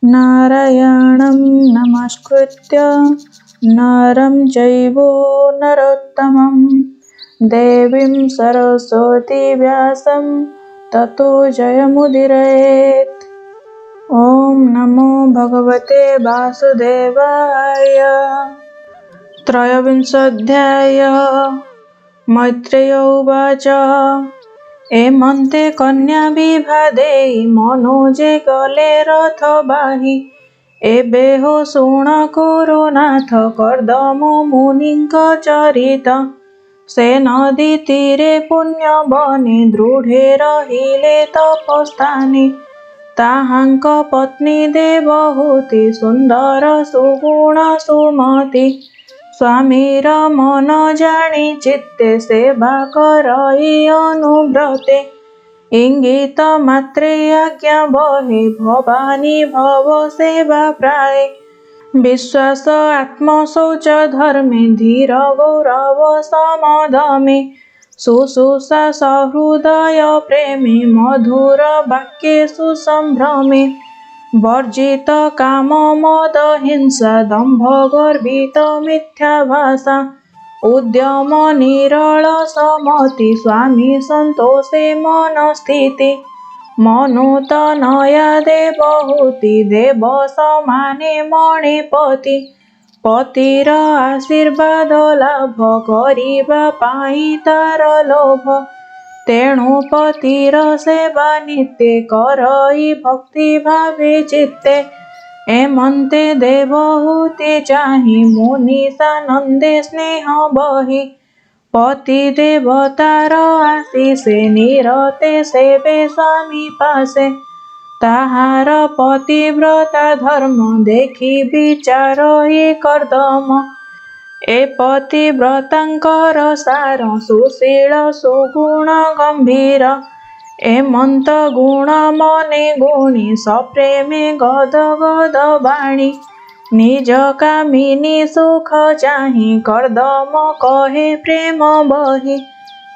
नारायणं नमस्कृत्य नरं चैव नरोत्तमं देवीं सरस्वती व्यासं ततो जयमुदीरयेत्। ॐ नमो भगवते वासुदेवाय। त्रयोविंशोऽध्याय। मैत्रेय उवाच एमन्ते कन्या विभादेयि मनोजे गले रथ बाहि एबे हो शुण कुरुनाथ कर्दम मुनिଙ୍କ चरित से नदी तीरे पुण्य बने दृढे रहिले तपस्थाने ताहांक पत्नी देवहूति सुंदर सुगुण सुमति स्वामीर मन जानी चित्ते सेवा करई अनुव्रते इंगित मात्रे आज्ञा बहे भवानी भव सेवा प्राय विश्वास आत्मशौच धर्मे धीर गौरव समदमे शुश्रूषा सहृदय प्रेमे मधुर वाक्ये सुसंभ्रमे वर्जित काम मद हिंसा दंभ गर्भित मिथ्या भाषा उद्यम निरल समति स्वामी संतोषे मन स्थिति मनोतनया देवहूति देव समाने मणिपति पतिर आशीर्वाद लाभ करिबा पाई तार लोभ तेणु पतिर सेवा नित्य करई भक्ति भावे चित्ते एमन्ते देवहूति चाहि मुनि सानंदे स्नेह बहि पति देवतार आशीषे निरते सेवे स्वामी पासे ताहार पतिव्रता धर्म देखि विचारई कर्दम ए पतिव्रतांकर सार सुशील सुगुण गंभीर एमंत गुण मने गुणी सप्रेमे गद गद बाणी निज कामिनी सुख चाहि कर्दम कहे प्रेम बहि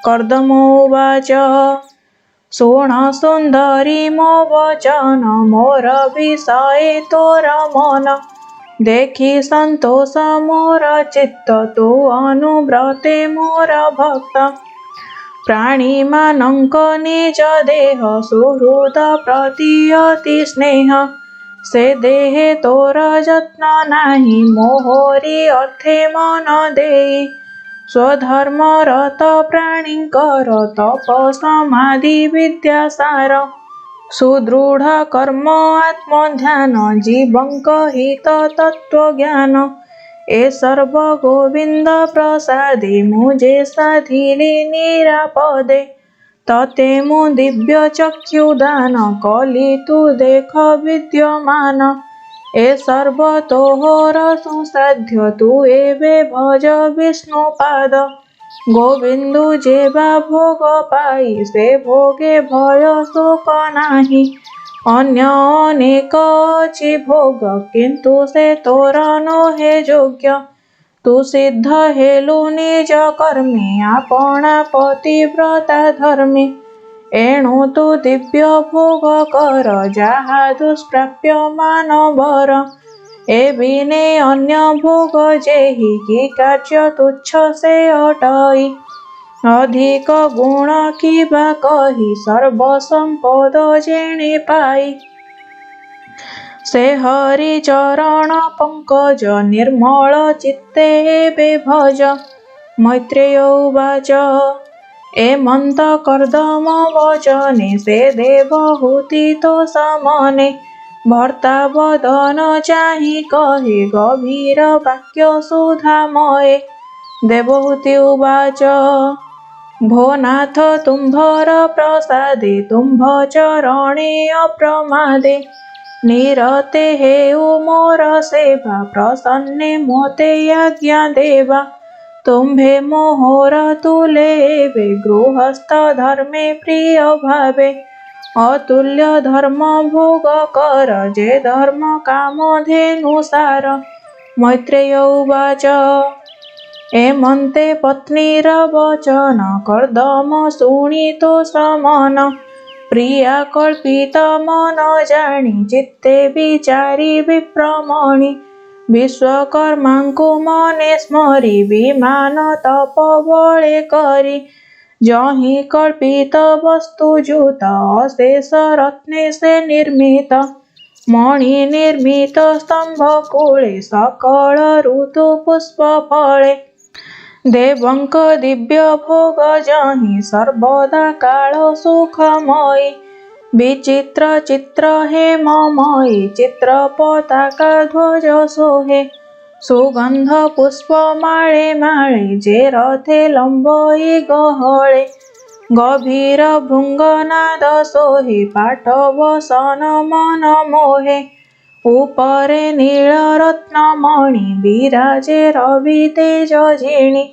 कर्दम उवाच शुण सुंदरी मो वचन मोर विषये तोर मन देखि संतोष मोर चित्त तु अनुव्रते मोर भक्त प्राणी मानंक निज देह सुहृद प्रति अति स्नेह से देहे तोर जत्न नाही मोहरी अर्थे मन देई स्वधर्म रत प्राणींकर तप समाधि विद्या सार सुदृढ़ कर्म आत्मध्यान जीवंक हित तत्व ज्ञान ए सर्व गोविंद प्रसादे मुझे साधिली निरापदे तते मु दिव्य चक्षुदान कली तू देख विद्यमान ए सर्व तोहर सुसाध्य तू एवे भज विष्णुपाद गोविंदु जेबा भोग पाई से भोगे भय शोक नाही अन्य अनेक अछि भोग किंतु से तोर नहे योग्य तू सिद्ध हेलु निज कर्मे आपणा पतिव्रता धर्मे एणु तू दिव्य भोग कर जाहा दुष्प्राप्य मानवर ए बिने अन्य भोग जेहि की कार्य तुच्छ से हटई अधिक गुण की बा कही सर्व संपद जेणे पाई से हरि चरण पंकज निर्मल चित्ते एवे भज मैत्रेय उवाच एमंत कर्दम वचने से देवहूति तो समने भर्ता वदन चाहि कहे गभीर वाक्य सुधामये देवहूति उवाच भो नाथ तुम्भर प्रसादे तुम्भ चरणे अप्रमादे निरते हेउ मोर सेवा प्रसन्ने मोते आज्ञा देवा तुम्भे मोहर तुले एवे गृहस्थ धर्मे प्रिय भावे अतुल्य धर्म भोग कर जे धर्म कामधेनुसार मैत्रेय उवाच एमन्ते पत्नीर वचन कर्दम शुणितो समन प्रिया कल्पित मन जानी चित्ते विचारी विप्रमणि विश्वकर्मा को मने स्मरी विमान तप बळे करी जहि कल्पित वस्तु जुत अशेष रत्ने से निर्मित मणि निर्मित स्तंभ कूले सकल ऋतु पुष्प फले देवंक दिव्य भोग जहि सर्वदा काल सुखमयी विचित्र चित्र हेममयी चित्र पताका ध्वज सोहे सुगंध पुष्प माळे माळे जे रथे लंबई गहळे गभीर भृंगनाद सोहे पाठ वसन मन मोहे उपरे नील रत्नमणि विराजे रवि तेज झिणी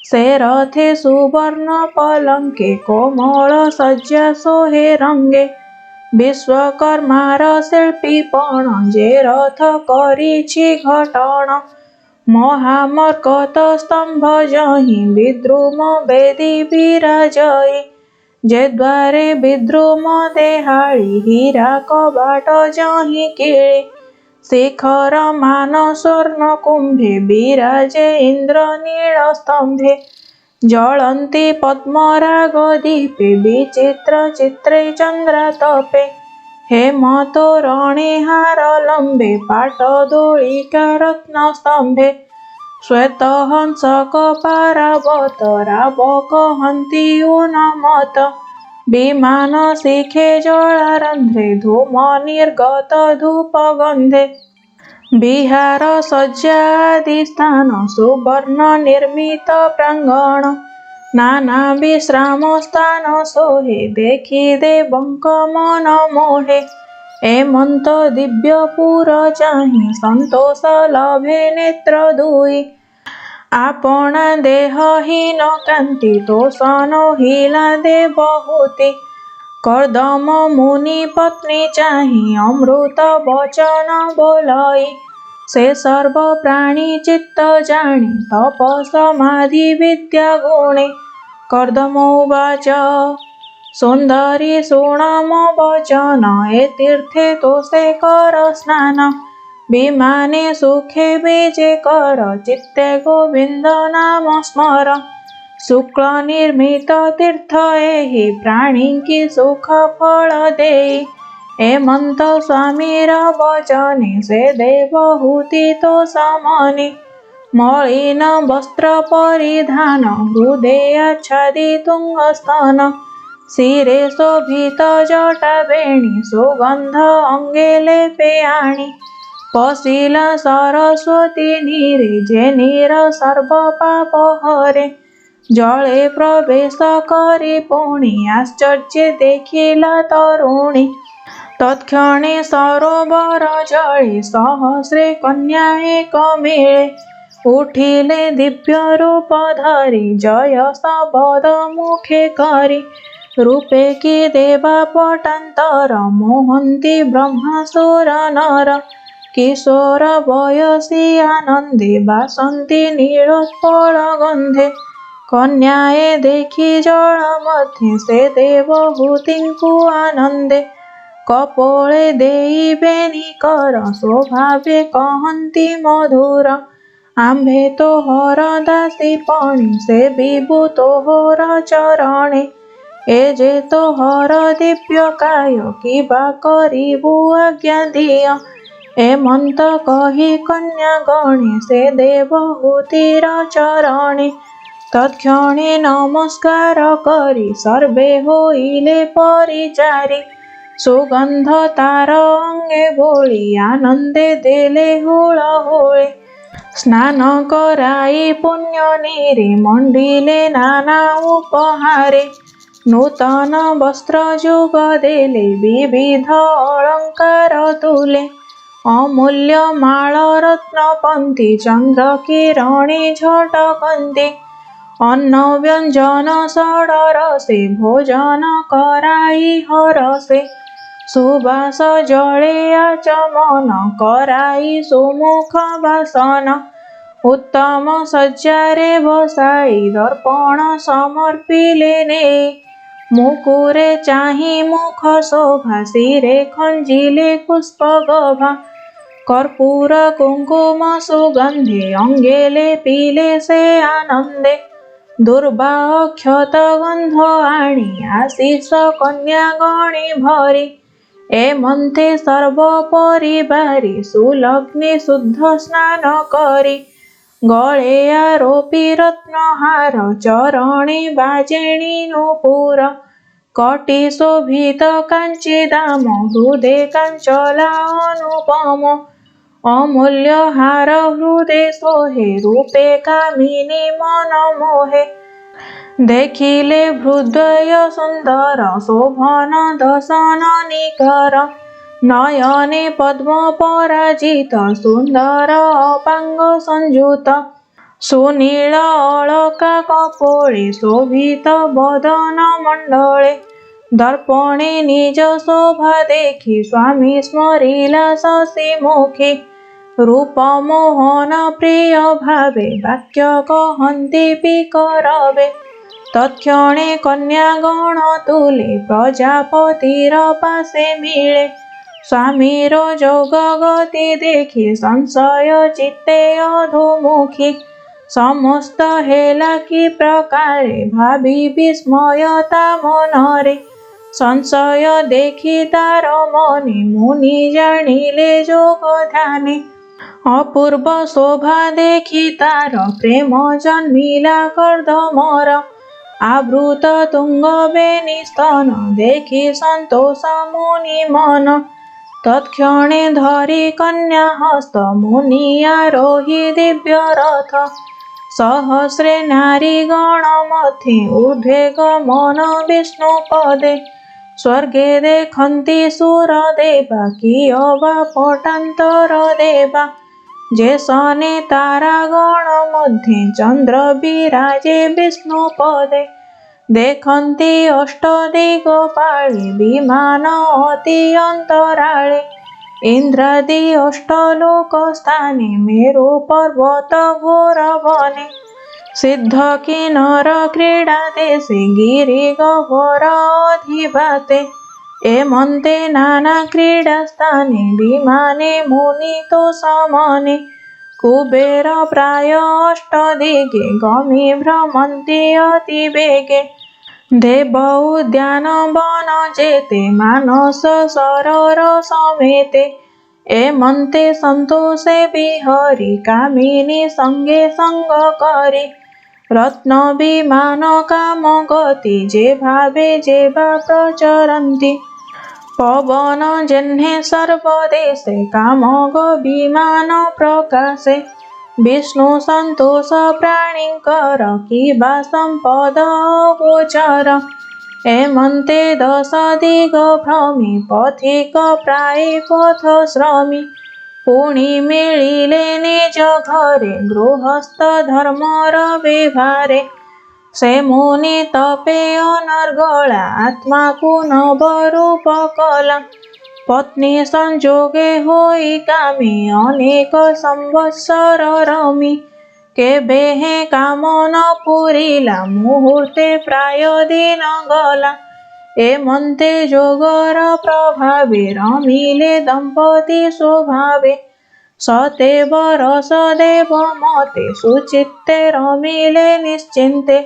से रथे सुवर्ण पलंके कोमल सज्जा सोहे रंगे विश्वकर्मार शिल्पीपण जे रथ करिछि घटण महामर्कत स्तंभ जहि विद्रुम वेदी विराजई जे द्वारे विद्रुम देहाळी हीरा कबाट जहि केळे शिखर मान स्वर्ण कुंभे विराजे इंद्र नील स्तंभे ज्वलन्ति पद्मराग दीपे विचित्र चित्रे चंद्रातपे हेमतोरणे हार लंबे पाटदोलिका रत्न स्तंभे श्वेतहंस कपारावत रावक हन्ति उन्मत विमान शिखे जलारंध्रे धूम निर्गत धूप गंधे विहार सज्जादि स्थान सुवर्ण निर्मित प्रांगण नाना विश्राम स्थान सोहे देखी देवंक मन मोहे एमंत दिव्यपुर चाहि संतोष लभे नेत्र दुई आपना देहहीन कांति तोषण हिला दे बहुति कर्दम मुनि पत्नी चाहि अमृत वचन बोलाई से सर्व प्राणी चित्त जानी तप समाधि विद्या गुणे कर्दम उवाच सुंदरी शृण मो वचन ए तीर्थे तोषे कर स्नान विमाने सुखे बीजे कर चित्ते गोविंद नाम स्मर शुक्ल निर्मित तीर्थ एहि प्राणी की सुख फल देई एमंत स्वामीर वचने से देवहूति तो समनि मलिन वस्त्र परिधान हृदय आच्छादि तुंगस्तन शिरे शोभित जटा बेणी सुगंध अंगे लेपे आणी पशिला सरस्वती नीरे जे नीर सर्व पाप हरे जले प्रवेश करी पुणी आश्चर्य देखिला तरुणी तत्क्षणे सरोवर जळे सहस्रे कन्या एक मेळे उठिले दिव्य रूप धरी जय शब्द मुखे करी रूपे की देवा पटांतर मोहंती ब्रह्मासुर नर किशोर वयसी आनंदे बासंती नीलोत्पल गंधे कन्याए देखी जल मध्ये से देवहूतिଙ୍କୁ आनंदे कपोळे देई बेनी कर स्वभावे कहन्ति मधुर आम्भे तोहर दासी पणी से विभु तोहर चरणे ए जे तोहर दिव्य काय किबा करिबु आज्ञा दिय एमंत कही कन्या गणे से देवहूतिर चरणे तत्क्षणे नमस्कार करी सर्वे होइले परिचारी सुगंध तार अंगे बोली आनंदे देले हुळहुळे स्नान कराई पुण्य नीरे मंडिले नाना उपहारे नूतन वस्त्र जुग देले विविध अलंकार तुले अमूल्य माळ रत्न पंथी चंद्र किरणी झटकंती अन्न व्यंजन षडरसे भोजन कराई हरसे सुबास जळे आचमन कराई सुमुख बासन उत्तम सज्जारे बसाई दर्पण समर्पिले ने मुकुरे चाही मुख शोभा शिरे खंजिले पुष्प गभा कर्पूर कुंकुम सुगंधे अंगेले पीले से आनंदे दुर्बा अक्षत गंध आणी आशीष कन्या गणी भरी एमंते सर्व परिवारी सुलग्नि शुद्ध स्नान करी गळे आरोपी रत्नहार चरणे बाजेणी नूपुर कटी शोभित कांची दाम हृदे कांचला अनुपम अमूल्य हार हृदे सोहे रूपे कामिनी मन मोहे देखिले हृदय सुंदर शोभन दशन निकर नयने पद्म पराजित सुंदर अपांग संयुत सुनील अलका कपोळे शोभित बदन मंडले दर्पणे निज शोभा देखी स्वामी स्मरिला शशिमुखी रूप मोहन प्रिय भावे वाक्य कहन्ति पिकरवे तत्क्षणे कन्यागण तुले प्रजापतिर पासे मिले स्वामीर जोग गति देखी संशय चित्ते अधोमुखी समस्त हेला कि प्रकारे भावी विस्मयता मनरे संशय देखी तार मने मुनि जानिले जोग ध्याने अपूर्व शोभा देखी तार प्रेम जन्मिला कर्दमर आवृत तुंग बेनी स्तन देखी संतोष मुनि मन तत्क्षणे धरी कन्या हस्त मुनि आरोही दिव्य रथ सहस्रे नारी गण मध्ये ऊर्ध्वे गमन विष्णु पदे स्वर्गे देखन्ति सुर देवा कियवा पटान्तर देवा जेसने तारा गण मध्ये चंद्र विराजे विष्णु पदे देखन्ति अष्टदिगपाळे विमान अति अंतराळे इंद्रादि अष्टलोक स्थाने मेरु पर्वत घोर वने सिद्ध किन्नर क्रीडा देशे गिरि गह्वर अधिवाते एमन्ते नाना क्रीडा स्थाने विमाने मुनि तो समने कुबेर प्राय अष्टदिगे गमि भ्रमन्ति अति वेगे देव उद्यान वन जेते मानस सरोवर समेते एमन्ते संतोषे विहरि कामिनी संगे संग करी रत्न विमान काम गति जे भावे जेवा प्रचरन्ति पवन जह्ने सर्वदेशे काम विमान प्रकाशे विष्णु संतोष प्राणीकर किबा संपद गोचर एमन्ते दश दिग भ्रमी पथिक प्राय पथ श्रमी पुणी मिलिले निज घरे गृहस्थ धर्मर व्यवहारे से मुनि तपे अनर्गला आत्मा को नवरूप कला पत्नी संजोगे होई कामी अनेक संवत्सर रमी केबे हे काम न पुरिला मुहूर्ते प्राय दिन गला एमन्ते जोगर प्रभावे रमिले दंपति स्वभावे सते बरस देव मते सुचित्ते रमिले निश्चिन्ते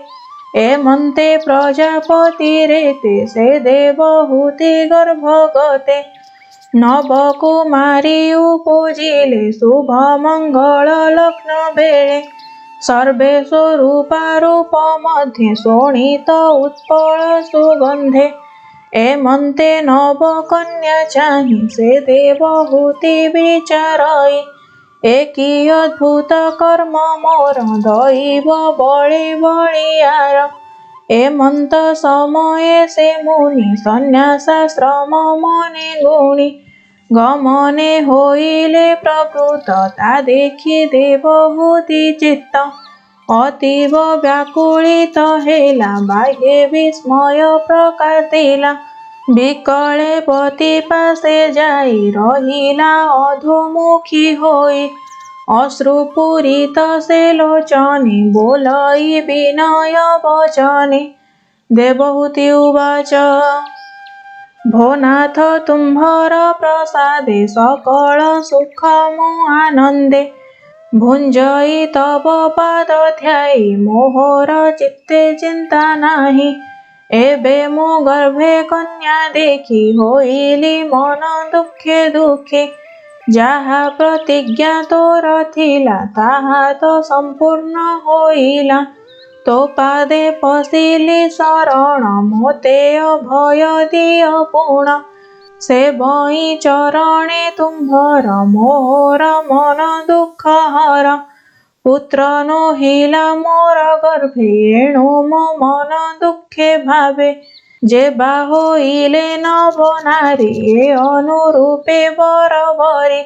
एमन्ते प्रजापति रेते से देवहूति गर्भगते नव कुमारी उपजिले शुभ मंगल लग्न बेळे सर्वे स्वरूपा रूप मध्ये शोणित उत्पल सुगंधे एमन्ते नव कन्या चाहि से देवहूति विचारई एकी अद्भुत कर्म मोर दैव बळी बळियार एमंत समये से मुनि संन्यासाश्रम मने गुणी गमने होइले प्रवृत्त ता देखि देवहूति चित्त अतीव व्याकुलित हेला बाह्ये विस्मय प्रकाशिला विकले पति पासे जाई रहिला अधोमुखी होई अश्रुपूरित से लोचने बोलाई विनय वचने देवहूति उवाच भो नाथ तुम्भर प्रसादे सकल सुख मो आनन्दे भुञ्जई तव पाद ध्यायी मोहर चित्ते चिंता नाही एबे मो गर्भे कन्या देखी होइली मन दुखे दुखे ଯାହା ପ୍ରତିଜ୍ଞା ତୋର ଥିଲା ତାହା ତ ସମ୍ପୂର୍ଣ୍ଣ ହୋଇଲା ତୋ ପାଦେ ପଶିଲି ଶରଣ ମୋତେ ଅଭୟ ଦିଅ ପୁଣ ସେ ବଇଁ ଚରଣେ ତୁମ୍ଭର ମୋର ମନ ଦୁଃଖ ହର ପୁତ୍ର ନୋହିଲା ମୋର ଗର୍ଭେ ଏଣୁ ମୋ ମନ ଦୁଃଖେ ଭାବେ ଯେବା ହୋଇଲେ ନବ ନାରୀ ଏ ଅନୁରୂପେ ବରବରି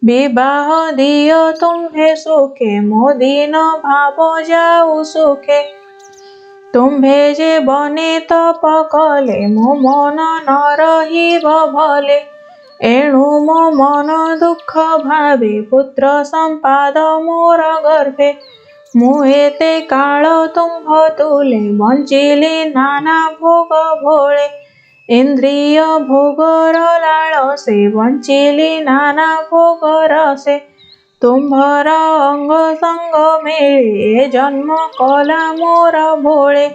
ବିବାହ ଦିଅ ତୁମ୍ଭେ ସୁଖେ ମୋ ଦିନ ଭାବ ଯାଉ ସୁଖେ ତୁମ୍ଭେ ଯେ ବନେ ତପ କଲେ ମୋ ମନ ନ ରହିବ ଭଲେ ଏଣୁ ମୋ ମନ ଦୁଃଖ ଭାବେ ପୁତ୍ର ସମ୍ପାଦ ମୋର ଗର୍ଭେ ମୁଁ ଏତେ କାଳ ତୁମ୍ଭ ତୁଲେ ବଞ୍ଚିଲି ନାନା ଭୋଗ ଭୋଳେ ଇନ୍ଦ୍ରିୟ ଭୋଗର ଲାଳସେ ବଞ୍ଚିଲି ନାନା ଭୋଗ ରସେ ତୁମ୍ଭର ଅଙ୍ଗ ସଙ୍ଗ ମିଳେ ଏ ଜନ୍ମ କଲା ମୋର ଭୋଳେ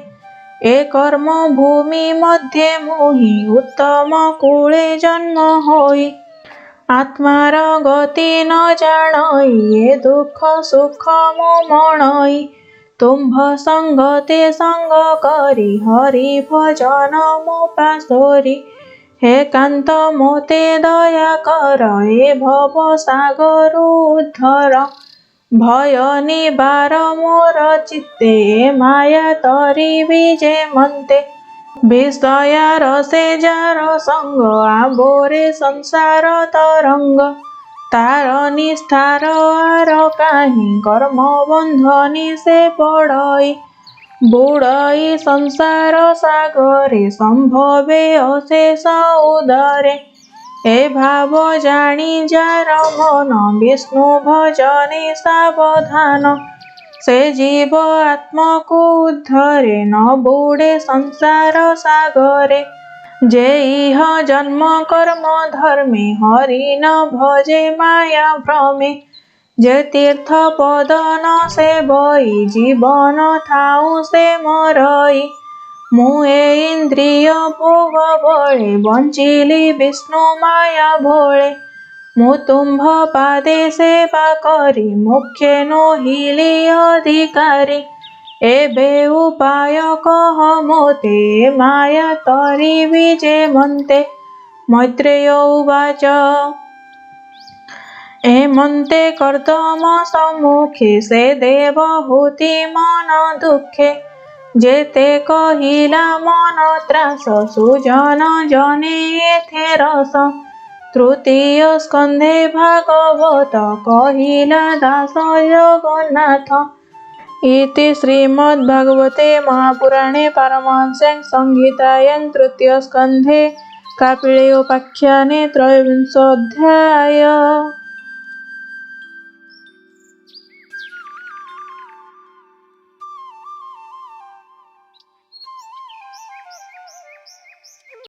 ଏ କର୍ମ ଭୂମି ମଧ୍ୟେ ମୁହିଁ ଉତ୍ତମ କୂଳେ ଜନ୍ମ ହୋଇ ଆତ୍ମାର ଗତି ନ ଜାଣଇ ଏ ଦୁଃଖ ସୁଖ ମୋ ମଣଇ ତୁମ୍ଭ ସଙ୍ଗତେ ସଙ୍ଗ କରି ହରି ଭଜନ ମୋ ପାଶୋରି ହେ କାନ୍ତ ମୋତେ ଦୟା କର ଏ ଭବ ସାଗରୁ ଉଦ୍ଧର ଭୟ ନିବାର ମୋର ଚିତ୍ତେ ଏ ମାୟା ତରିବି ଯେ ମନ୍ତେ ବିଷୟ ରସେ ଯାର ସଙ୍ଗ ଆମ୍ବୋରେ ସଂସାର ତରଙ୍ଗ ତାର ନିସ୍ତାର ଆର କାହିଁ କର୍ମ ବନ୍ଧନି ସେ ପଡ଼ଇ ବୁଡ଼ଇ ସଂସାର ସାଗରେ ସମ୍ଭବେ ଅଶେଷ ଉଦରେ ଏ ଭାବ ଜାଣି ଯାର ମନ ବିଷ୍ଣୁ ଭଜନେ ସାବଧାନ ସେ ଜୀବ ଆତ୍ମକୁ ଉଦ୍ଧରେ ନ ବୁଡ଼େ ସଂସାର ସାଗରେ ଯେ ଇହ ଜନ୍ମ କର୍ମ ଧର୍ମେ ହରି ନ ଭଜେ ମାୟା ଭ୍ରମେ ଯେ ତୀର୍ଥ ପଦ ନ ସେବଇ ଜୀବନ ଥାଉ ସେ ମରଇ ମୁଁ ଏ ଇନ୍ଦ୍ରିୟ ଭୋଗ ବଳେ ବଞ୍ଚିଲି ବିଷ୍ଣୁ ମାୟା ଭୋଳେ ମୁଁ ତୁମ୍ଭ ପାଦେ ସେବା କରି ମୁଖ୍ୟେ ନୋହିଲି ଅଧିକାରୀ ଏବେ ଉପାୟ କହ ମୋତେ ମାୟା ତରିବି ଯେ ମନ୍ତେ ମୈତ୍ରେୟ ଉବାଚ ଏମନ୍ତେ କର୍ଦ୍ଦମ ସମ୍ମୁଖେ ସେ ଦେବହୂତି ମନ ଦୁଃଖେ ଯେତେ କହିଲା ମନ ତ୍ରାସ ସୁଜନ ଜନେ ଏଥେ ରସ ତୃତୀୟ ସ୍କନ୍ଧେ ଭାଗବତ କହିଲା ଦାସ ଜଗନ୍ନାଥ ଇତି ଶ୍ରୀମଦ୍ଭାଗବତେ ମହାପୁରାଣେ ପାରମହଂସ୍ୟାଂ ସଂହିତାୟାଂ ତୃତୀୟ ସ୍କନ୍ଧେ କାପିଳେୟ ଉପାଖ୍ୟାନେ ତ୍ରୟୋବିଂଶ ଅଧ୍ୟାୟ।